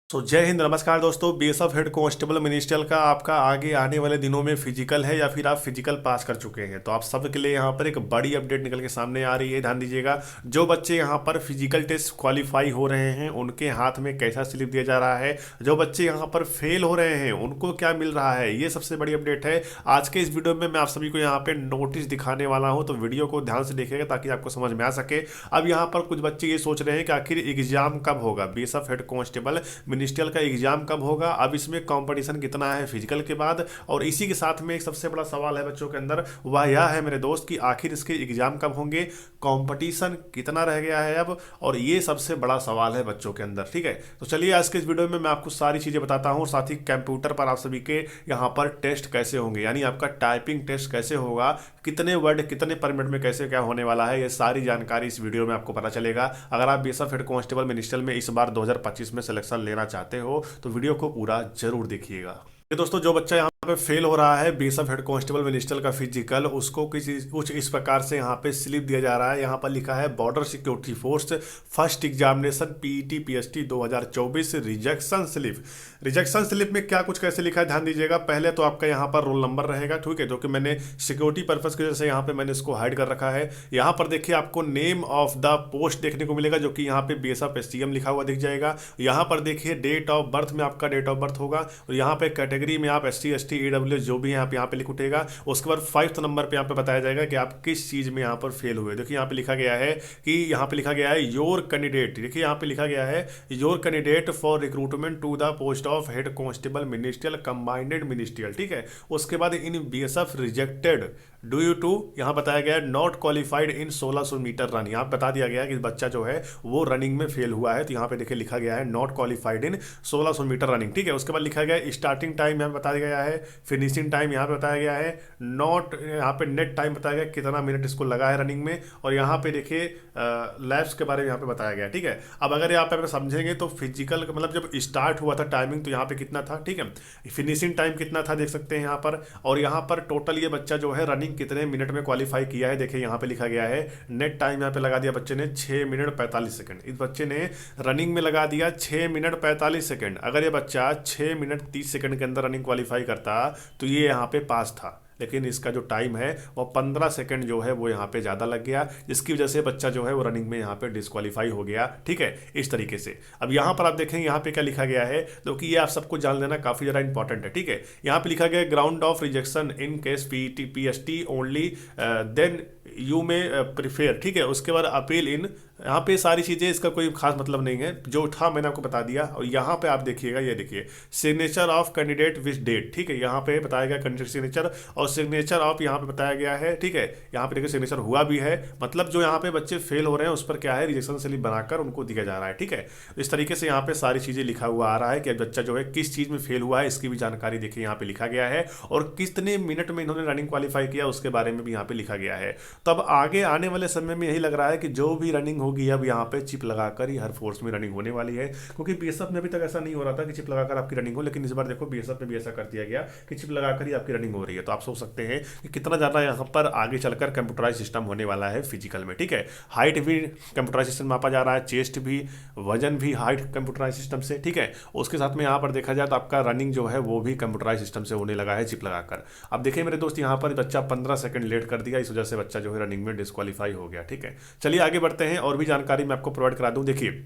जय हिंद, नमस्कार दोस्तों। बीएसएफ हेड कांस्टेबल मिनिस्ट्रियल का आपका आगे आने वाले दिनों में फिजिकल है या फिर आप फिजिकल पास कर चुके हैं, तो आप सबके लिए यहाँ पर एक बड़ी अपडेट निकल के सामने आ रही है। ध्यान दीजिएगा, जो बच्चे यहाँ पर फिजिकल टेस्ट क्वालिफाई हो रहे हैं उनके हाथ में कैसा स्लिप दिया जा रहा है, जो बच्चे यहाँ पर फेल हो रहे हैं उनको क्या मिल रहा है, ये सबसे बड़ी अपडेट है। आज के इस वीडियो में मैं आप सभी को यहाँ पे नोटिस दिखाने वाला हूँ, तो वीडियो को ध्यान से देखिएगा ताकि आपको समझ में आ सके। अब यहाँ पर कुछ बच्चे ये सोच रहे हैं कि आखिर एग्जाम कब होगा, बीएसएफ हेड कांस्टेबल मिनिस्ट्रियल का एग्जाम कब होगा, अब इसमें कंपटीशन कितना है फिजिकल के बाद। और इसी के साथ में एक सबसे बड़ा सवाल है बच्चों के अंदर, वह यह है मेरे दोस्त कि आखिर इसके एग्जाम कब होंगे, कंपटीशन कितना रह गया है अब, और ये सबसे बड़ा सवाल है बच्चों के अंदर। ठीक है, तो चलिए आज के इस वीडियो में मैं आपको सारी चीज़ें बताता हूँ, साथ ही कंप्यूटर पर आप सभी के यहाँ पर टेस्ट कैसे होंगे, यानी आपका टाइपिंग टेस्ट कैसे होगा, कितने वर्ड कितने पर मिनट में कैसे क्या होने वाला है, ये सारी जानकारी इस वीडियो में आपको पता चलेगा। अगर आप बीएसएफ हेड कांस्टेबल मिनिस्ट्रियल में इस बार 2025 में सिलेक्शन लेना चाहते हो तो वीडियो को पूरा जरूर देखिएगा। ये दोस्तों, जो बच्चा यहाँ पे फेल हो रहा है बीएसएफ हेड कांस्टेबल मिनिस्ट्रियल का फिजिकल, उसको कुछ इस प्रकार से यहाँ पे स्लिप दिया जा रहा है। यहाँ पर लिखा है border security force first examination PET PST 2024 rejection slip. Rejection slip में क्या कुछ कैसे लिखा है ध्यान दीजिएगा। पहले तो आपका यहाँ पर रोल नंबर रहेगा, ठीक है, जो कि मैंने सिक्योरिटी पर्पज की वजह से यहाँ पे मैंने इसको हाइड कर रखा है। यहाँ पर देखिए आपको नेम ऑफ द पोस्ट देखने को मिलेगा, जो कि यहाँ पे बीएसएफ एसटीएम लिखा हुआ दिख जाएगा। यहाँ पर देखिए डेट ऑफ बर्थ में आपका डेट ऑफ बर्थ होगा, और यहाँ पे कैटेगरी में आप एसटी एसटी ईडब्ल्यू जो भी आप यहाँ पे लिख उठेगा। उसके बाद 5th नंबर पे यहाँ पे बताया जाएगा कि आप किस चीज में यहाँ पर फेल हुए। देखिए यहाँ पे लिखा गया है कि यहाँ पे लिखा गया है योर कैंडिडेट, देखिए यहाँ पे लिखा गया है your candidate for recruitment to the post of head constable ministerial combined ministerial. ठीक है, उसके बाद in BSF rejected do you to, यहाँ बताया गया है not qualified in 1600 metre run. यहाँ बता दिया गया है कि बच्चा जो है वो रनिंग में फेल हुआ है, तो यहाँ पे देखिए लिखा गया है not qualified in 1600 metre running. ठीक है, उसके बाद लिखा गया है स्टार्टिंग टाइम यहाँ बताया गया है, फिनिशिंग टाइम यहाँ पे बताया गया है, नॉट यहाँ पे नेट टाइम बताया गया कितना मिनट इसको लगा है रनिंग में, और यहाँ पे देखिए लैप्स के बारे में यहाँ पे बताया गया है। ठीक है, अब अगर यहाँ पे समझेंगे तो फिजिकल मतलब जब स्टार्ट हुआ था टाइमिंग तो यहाँ पे कितना था, ठीक है, फिनिशिंग टाइम कितना था देख सकते हैं यहाँ पर, और यहाँ पर टोटल ये बच्चा जो है रनिंग कितने मिनट में क्वालिफाई किया है देखिए यहाँ पे लिखा गया है। नेट टाइम यहाँ पे लगा दिया बच्चे ने 6 मिनट 45 सेकंड, इस बच्चे ने रनिंग में लगा दिया 6 मिनट 45 सेकंड। अगर ये बच्चा 6 मिनट 30 सेकंड के अंदर रनिंग क्वालिफाई करता तो ये यहाँ पे पास था, लेकिन इसका जो टाइम है वो 15 सेकंड जो है वो यहाँ पे ज़्यादा लग गया, जिसकी वजह से बच्चा जो है वो रनिंग में यहाँ पे डिस्क्वालीफाई हो गया। ठीक है, इस तरीके से। अब यहाँ पर आप देखेंगे यहाँ पे क्या लिखा गया है, तो कि ये आप सबको जान लेना काफ़ी ज़्यादा इंपॉर्टेंट है। ठीक है, यहाँ पे लिखा गया है ground of rejection in case PT PST only then you may prefer. ठीक है, उसके बाद अपील इन, यहाँ पे सारी चीज़ें, इसका कोई खास मतलब नहीं है, जो था मैंने आपको बता दिया। और यहाँ पे आप देखिएगा, ये देखिए signature of candidate which date. ठीक है, यहाँ पे बताया गया कैंडिडेट सिग्नेचर और सिग्नेचर ऑफ यहाँ पे बताया गया है। ठीक है, यहाँ पे देखिए सिग्नेचर हुआ भी है, मतलब जो यहाँ पे बच्चे फेल हो रहे हैं उस पर क्या है रिजेक्शन स्लिप बनाकर उनको दिया जा रहा है। ठीक है, तो इस तरीके से यहाँ पे सारी चीज़ें लिखा हुआ आ रहा है कि बच्चा जो है किस चीज़ में फेल हुआ है इसकी भी जानकारी देखिए यहाँ पे लिखा गया है, और कितने मिनट में इन्होंने रनिंग क्वालिफाई किया उसके बारे में भी यहाँ पे लिखा गया है। तो अब आगे आने वाले समय में यही लग रहा है कि जो भी रनिंग होगी अब यहाँ पे चिप लगाकर ही हर फोर्स में रनिंग होने वाली है, क्योंकि बीएसएफ में अभी तक ऐसा नहीं हो रहा था कि चिप लगाकर आपकी रनिंग हो, लेकिन इस बार देखो बीएसएफ में भी ऐसा कर दिया गया कि चिप लगाकर ही आपकी रनिंग हो रही है। तो आप सोच सकते हैं कि कितना ज़्यादा यहाँ पर आगे चलकर कंप्यूटराइज सिस्टम होने वाला है फिजिकल में। ठीक है, हाइट भी कंप्यूटराइज सिस्टम मापा जा रहा है, चेस्ट भी, वजन भी हाइट कंप्यूटराइज सिस्टम से। ठीक है, उसके साथ में यहाँ पर देखा जाए तो आपका रनिंग जो है वो भी कंप्यूटराइज सिस्टम से होने लगा है चिप लगाकर। अब देखिए मेरे दोस्त, यहाँ पर बच्चा 15 सेकंड लेट कर दिया, इस वजह से बच्चा जो है रनिंग में डिस्क्वालीफाई हो गया। ठीक है, चलिए आगे बढ़ते हैं और भी जानकारी मैं आपको प्रोवाइड करा दूं। देखिए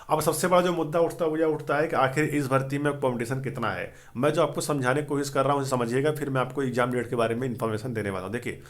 अब सबसे बड़ा जो मुद्दा उठता है कि आखिर इस भर्ती में कंपटीशन कितना है। मैं जो आपको समझाने की कोशिश कर रहा हूँ समझिएगा, फिर मैं आपको एग्जाम डेट के बारे में इंफॉर्मेशन देने वाला हूँ। देखिए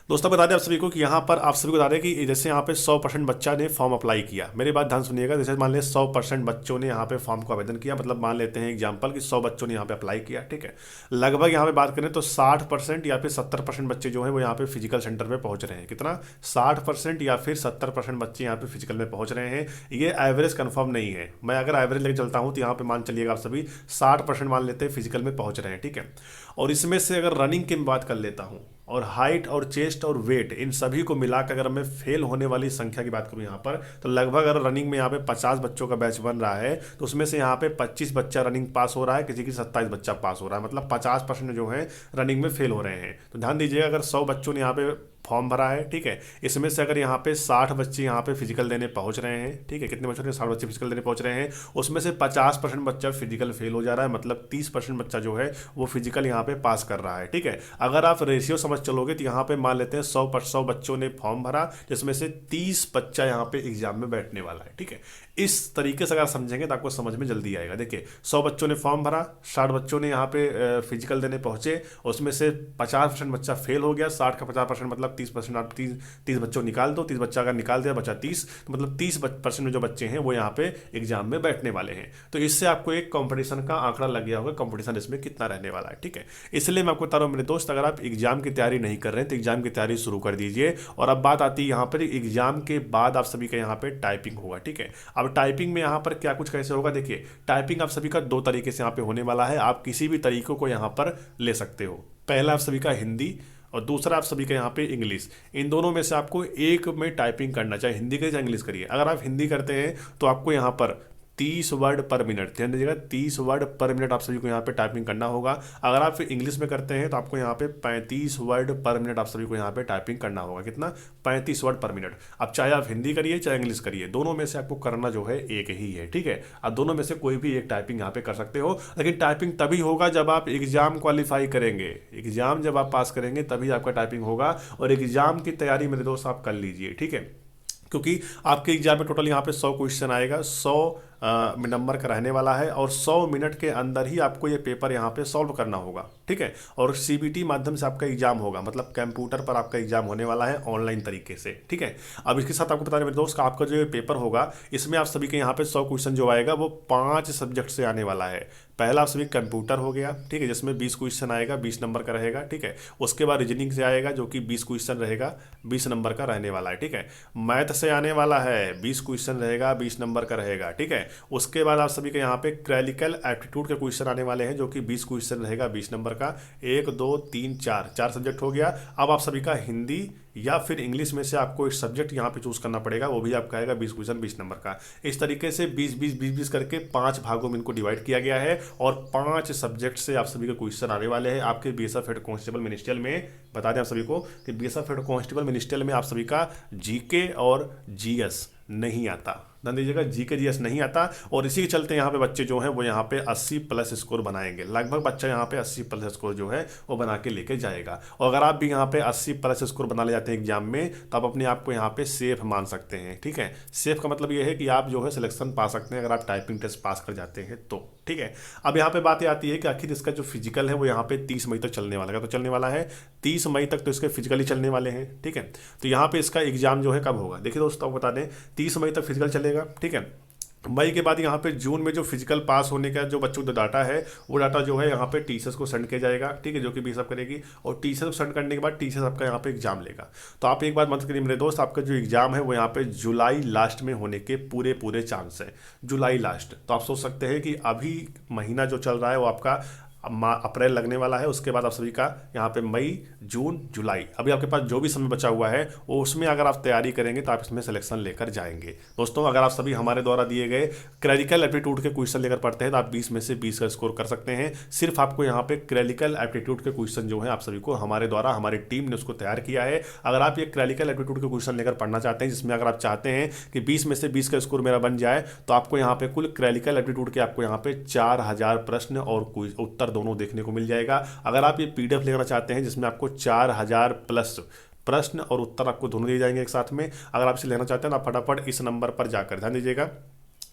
दोस्तों, बता दें आप सभी को कि यहाँ पर आप सभी को बता दें कि जैसे यहाँ पे 100% बच्चा ने फॉर्म अप्लाई किया, मेरी बात ध्यान सुनिएगा। जैसे मान लें 100% बच्चों ने यहाँ पे फॉर्म को आवेदन किया, मतलब मान लेते हैं एग्जाम्पल कि 100 बच्चों ने यहाँ पे अप्लाई किया। ठीक है, लगभग यहाँ पे बात करें तो 60% या फिर 70% बच्चे जो है वो यहाँ पे फिजिकल सेंटर में पहुँच रहे हैं। कितना, 60% या फिर 70% बच्चे यहाँ पे फिजिकल में पहुँच रहे हैं। ये एवरेज कन्फर्म नहीं है, मैं अगर एवरेज लेकर चलता हूँ तो यहाँ पे मान चलिएगा आप सभी 60% मान लेते हैं फिजिकल में पहुँच रहे हैं। ठीक है, और इसमें से अगर रनिंग की बात कर लेता हूँ और हाइट और चेस्ट और वेट, इन सभी को मिलाकर अगर मैं फेल होने वाली संख्या की बात करूं यहाँ पर, तो लगभग अगर रनिंग में यहाँ पे 50 बच्चों का बैच बन रहा है तो उसमें से यहाँ पे 25 बच्चा रनिंग पास हो रहा है, किसी की 27 बच्चा पास हो रहा है, मतलब 50% जो है रनिंग में फेल हो रहे हैं। तो ध्यान दीजिए, अगर 100 बच्चों ने यहाँ पे फॉर्म भरा है, ठीक है। इसमें से अगर यहाँ पे 60 बच्चे यहाँ पे फिजिकल देने पहुँच रहे हैं, ठीक है, कितने बच्चों ने 60 बच्चे फिजिकल देने पहुँच रहे हैं, उसमें से 50% बच्चा फिजिकल फेल हो जा रहा है, मतलब 30% बच्चा जो है वो फिजिकल यहाँ पे पास कर रहा है, ठीक है। अगर आप रेशियो समझ चलोगे तो यहाँ पे मान लेते हैं 100 बच्चों ने फॉर्म भरा, जिसमें से 30 बच्चा यहाँ पे एग्जाम में बैठने वाला है, ठीक है। इस तरीके से अगर समझेंगे तो आपको समझ में जल्दी आएगा। देखिए 100 बच्चों ने फॉर्म भरा, 60 बच्चों ने यहाँ पे फिजिकल देने पहुंचे, उसमें से 50% बच्चा फेल हो गया, 60 का 50% मतलब 30%, आप 30 बच्चों निकाल दो, 30 बच्चा अगर निकाल दिया बचा 30, तो मतलब 30% में जो बच्चे हैं वो यहाँ पे एग्जाम में बैठने वाले हैं। तो इससे आपको एक कंपटीशन का आंकड़ा लग गया होगा, कंपटीशन इसमें कितना रहने वाला है, ठीक है। इसलिए मैं आपको बता रहा हूँ मेरे दोस्त, अगर आप एग्जाम की तैयारी नहीं कर रहे हैं तो एग्जाम की तैयारी शुरू कर दीजिए। और अब बात आती है यहाँ पर एग्जाम के बाद आप सभी का यहाँ पे टाइपिंग होगा, ठीक है। अब टाइपिंग में यहाँ पर क्या कुछ कैसे होगा, देखिए टाइपिंग आप सभी का 2 तरीके से यहाँ पे होने वाला है, आप किसी भी तरीकों को यहाँ पर ले सकते हो। पहला आप सभी का हिंदी और दूसरा आप सभी का यहाँ पे इंग्लिश, इन दोनों में से आपको एक में टाइपिंग करना, चाहे हिंदी करिए चाहे इंग्लिश करिए। अगर आप हिंदी करते हैं तो आपको यहाँ पर 30 वर्ड पर मिनट, ध्यान दीजिएगा 30 वर्ड पर मिनट आप सभी को यहाँ पे टाइपिंग करना होगा। अगर आप इंग्लिश में करते हैं तो आपको यहाँ पे 35 वर्ड पर मिनट आप सभी को यहाँ पे टाइपिंग करना होगा। कितना? 35 वर्ड पर मिनट। अब चाहे आप हिंदी करिए चाहे इंग्लिश करिए, दोनों में से आपको करना जो है एक ही है, ठीक है। आप दोनों में से कोई भी एक टाइपिंग यहाँ पे कर सकते हो, लेकिन टाइपिंग तभी होगा जब आप एग्जाम क्वालिफाई करेंगे, एग्जाम जब आप पास करेंगे तभी आपका टाइपिंग होगा। और एग्जाम की तैयारी मेरे दोस्त आप कर लीजिए, ठीक है, क्योंकि आपके एग्जाम में टोटल यहाँ पे 100 क्वेश्चन आएगा, 100 नंबर का रहने वाला है, और 100 मिनट के अंदर ही आपको ये पेपर यहाँ पे सॉल्व करना होगा, ठीक है। और सीबीटी माध्यम से आपका एग्जाम होगा, मतलब कंप्यूटर पर आपका एग्जाम होने वाला है ऑनलाइन तरीके से, ठीक है। अब इसके साथ आपको बता दें मेरे दोस्त, आपका जो पेपर होगा इसमें आप सभी के यहाँ पे 100 क्वेश्चन जो आएगा वो 5 सब्जेक्ट से आने वाला है। पहला आप सभी कंप्यूटर हो गया, ठीक है, जिसमें 20 क्वेश्चन आएगा, 20 नंबर का रहेगा, ठीक है। उसके बाद रीजनिंग से आएगा जो कि 20 क्वेश्चन रहेगा, 20 नंबर का रहने वाला है, ठीक है। मैथ से आने वाला है, 20 क्वेश्चन रहेगा, 20 नंबर का रहेगा, ठीक है। उसके बाद आप सभी के यहाँ पे क्लरिकल एप्टीट्यूड के क्वेश्चन आने वाले हैं जो कि 20 क्वेश्चन रहेगा, 20 नंबर का। 1 2 3 4 सब्जेक्ट हो गया। अब आप सभी का हिंदी या फिर इंग्लिश में से आपको एक सब्जेक्ट यहाँ पे चूज करना पड़ेगा, वो भी आपका आएगा 20 क्वेश्चन 20 नंबर का। इस तरीके से 20 करके 5 भागों में इनको डिवाइड किया गया है, और 5 सब्जेक्ट से आप सभी के क्वेश्चन आने वाले हैं आपके बीएसएफ हेड कांस्टेबल मिनिस्ट्रियल में। बता दें आप सभी को कि बीएसएफ हेड कांस्टेबल मिनिस्ट्रियल में आप सभी का जीके और जीएस नहीं आता, ध्यान दीजिएगा, जीके जीएस नहीं आता। और इसी के चलते यहाँ पे बच्चे जो हैं वो यहाँ पे 80+ स्कोर बनाएंगे, लगभग बच्चा यहाँ पे 80+ स्कोर जो है वो बना के लेके जाएगा। और अगर आप भी यहाँ पे 80+ स्कोर बना ले जाते हैं एग्जाम में तो आप अपने आप को यहाँ पे सेफ मान सकते हैं, ठीक है। सेफ का मतलब ये है कि आप जो है सिलेक्शन पा सकते हैं अगर आप टाइपिंग टेस्ट पास कर जाते हैं तो, ठीक है। अब यहाँ पे बात आती है कि आखिर इसका जो फिजिकल है वो यहाँ पे 30 मई तक चलने वाला है, तो चलने वाला है 30 मई तक तो इसके फिजिकली चलने वाले हैं, ठीक है। तो यहाँ पे इसका एग्जाम जो है कब होगा, देखिए दोस्तों बता दें 30 मई तक फिजिकल चलेगा, ठीक है। मई के बाद यहाँ पे जून में जो फिजिकल पास होने का जो बच्चों का डाटा है वो डाटा जो है यहाँ पे टीचर्स को सेंड किया जाएगा, ठीक है, जो कि बीएसएफ करेगी। और टीचर्स को सेंड करने के बाद टीचर्स आपका यहाँ पे एग्जाम लेगा। तो आप एक बात मत करिए मेरे दोस्त, आपका जो एग्जाम है वो यहाँ पे जुलाई लास्ट में होने के पूरे चांस है, जुलाई लास्ट। तो आप सोच सकते हैं कि अभी महीना जो चल रहा है वो आपका अप्रैल लगने वाला है, उसके बाद आप सभी का यहाँ पे मई जून जुलाई, अभी आपके पास जो भी समय बचा हुआ है वो उसमें अगर आप तैयारी करेंगे तो आप इसमें सिलेक्शन लेकर जाएंगे। दोस्तों अगर आप सभी हमारे द्वारा दिए गए क्लरिकल एप्टीट्यूड के क्वेश्चन लेकर पढ़ते हैं तो आप 20 में से 20 का स्कोर कर सकते हैं। सिर्फ आपको यहाँ पे क्लरिकल एप्टीट्यूड के क्वेश्चन जो है आप सभी को हमारे द्वारा हमारी टीम ने उसको तैयार किया है। अगर आप ये क्लरिकल एप्टीट्यूड के क्वेश्चन लेकर पढ़ना चाहते हैं जिसमें अगर आप चाहते हैं कि 20 में से 20 का स्कोर मेरा बन जाए तो आपको यहाँ पे कुल क्लरिकल एप्टीट्यूड के आपको यहाँ पे 4000 प्रश्न और उत्तर दोनों देखने को मिल जाएगा। अगर आप ये पीडीएफ लेना चाहते हैं जिसमें आपको 4000+ प्रश्न और उत्तर आपको दोनों दिए जाएंगे एक साथ में, अगर आप इसे लेना चाहते हैं ना फटाफट इस नंबर पर जाकर, ध्यान दीजिएगा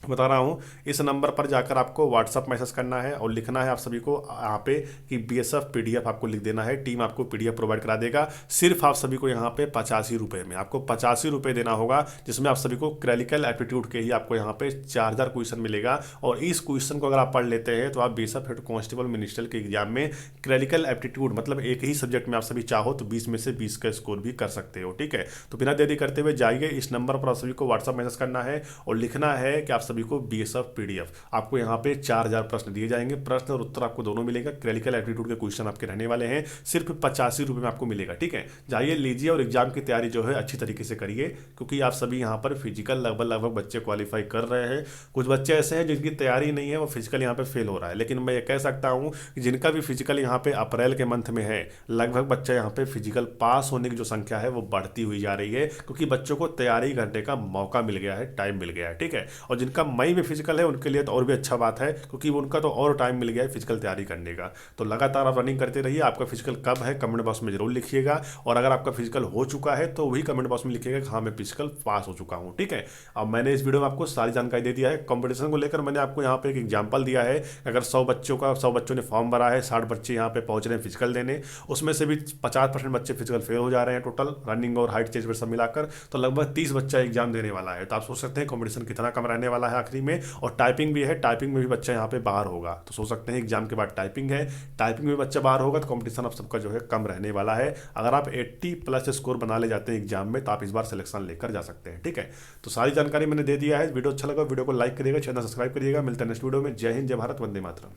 बता रहा हूँ, इस नंबर पर जाकर आपको व्हाट्सअप मैसेज करना है और लिखना है आप सभी को यहाँ पे कि बीएसएफ पीडीएफ आपको लिख देना है, टीम आपको पीडीएफ प्रोवाइड करा देगा। सिर्फ आप सभी को यहाँ पे 85 रुपये में, आपको 85 रुपये देना होगा, जिसमें आप सभी को क्लरिकल एप्टीट्यूड के ही आपको यहाँ पे 4000 क्वेश्चन मिलेगा। और इस क्वेश्चन को अगर आप पढ़ लेते हैं तो आप बीएसएफ हेड कांस्टेबल मिनिस्ट्रियल के एग्जाम में क्लरिकल एप्टीट्यूड मतलब एक ही सब्जेक्ट में आप सभी चाहो तो 20 में से 20 का स्कोर भी कर सकते हो, ठीक है। तो बिना देरी करते हुए जाइए इस नंबर पर आप सभी को व्हाट्सअप मैसेज करना है और लिखना है कि आप सभी को बीएसएफ पीडीएफ। आपको यहाँ पे 4000 प्रश्न दिए जाएंगे, प्रश्न और उत्तर आपको दोनों मिलेगा। क्लरिकल एप्टीट्यूड के क्वेश्चन आपके रहने वाले हैं, सिर्फ 85 रुपये में आपको मिलेगा। ठीक है, जाइए लीजिए और एग्जाम की तैयारी जो है अच्छी तरीके से करिए, क्योंकि आप सभी यहाँ पर फिजिकल लगभग बच्चे क्वालिफाई कर रहे हैं। कुछ बच्चे ऐसे हैं जिनकी तैयारी नहीं है, वो फिजिकल यहाँ पे फेल हो रहा है, लेकिन मैं ये कह सकता हूँ कि जिनका भी फिजिकल यहाँ पे अप्रैल के मंथ में है, लगभग बच्चा यहाँ पे फिजिकल पास होने की जो संख्या है वो बढ़ती हुई जा रही है, क्योंकि बच्चों को तैयारी करने का मौका मिल गया है, टाइम मिल गया है। ठीक है, और जिनका मई में फिजिकल है उनके लिए तो और भी अच्छा बात है, क्योंकि उनका तो और टाइम मिल गया है फिजिकल तैयारी करने का। तो लगातार आप रनिंग करते रहिए। आपका फिजिकल कब है कमेंट बॉक्स में जरूर लिखिएगा, और अगर आपका फिजिकल हो चुका है तो वही कमेंट बॉक्स में लिखिएगा कि हाँ मैं फिजिकल पास हो चुका हूँ। ठीक है, अब मैंने इस वीडियो में आपको सारी जानकारी दे दिया है। कंपटीशन को लेकर मैंने आपको यहाँ पे एक एग्जाम्पल दिया है। अगर 100 बच्चों ने फॉर्म भरा है, 60 बच्चे यहाँ पे पहुंच रहे हैं फिजिकल देने, उसमें से भी 50% बच्चे फिजिकल फेल हो जा रहे हैं टोटल रनिंग और हाइट चेस्ट सब मिलाकर, तो लगभग 30 बच्चा एग्जाम देने वाला है। तो आप सोच सकते हैं कंपटीशन कितना कम रहने वाला है आखिरी में। और टाइपिंग भी है, टाइपिंग में भी बच्चा यहाँ पे बाहर होगा, तो सोच सकते हैं एग्जाम के बाद टाइपिंग है, टाइपिंग में बच्चा बाहर होगा, तो कंपटीशन आप सबका जो है कम रहने वाला है। अगर आप 80+ स्कोर बना ले जाते हैं एग्जाम में, तो आप इस बार सिलेक्शन लेकर जा सकते हैं। ठीक है, तो सारी जानकारी मैंने दे दिया है। वीडियो अच्छा लगा वीडियो को लाइक करिएगा, चैनल सब्सक्राइब करिएगा। मिलते हैं नेक्स्ट वीडियो में। जय हिंद, जय भारत, वंदे मातरम।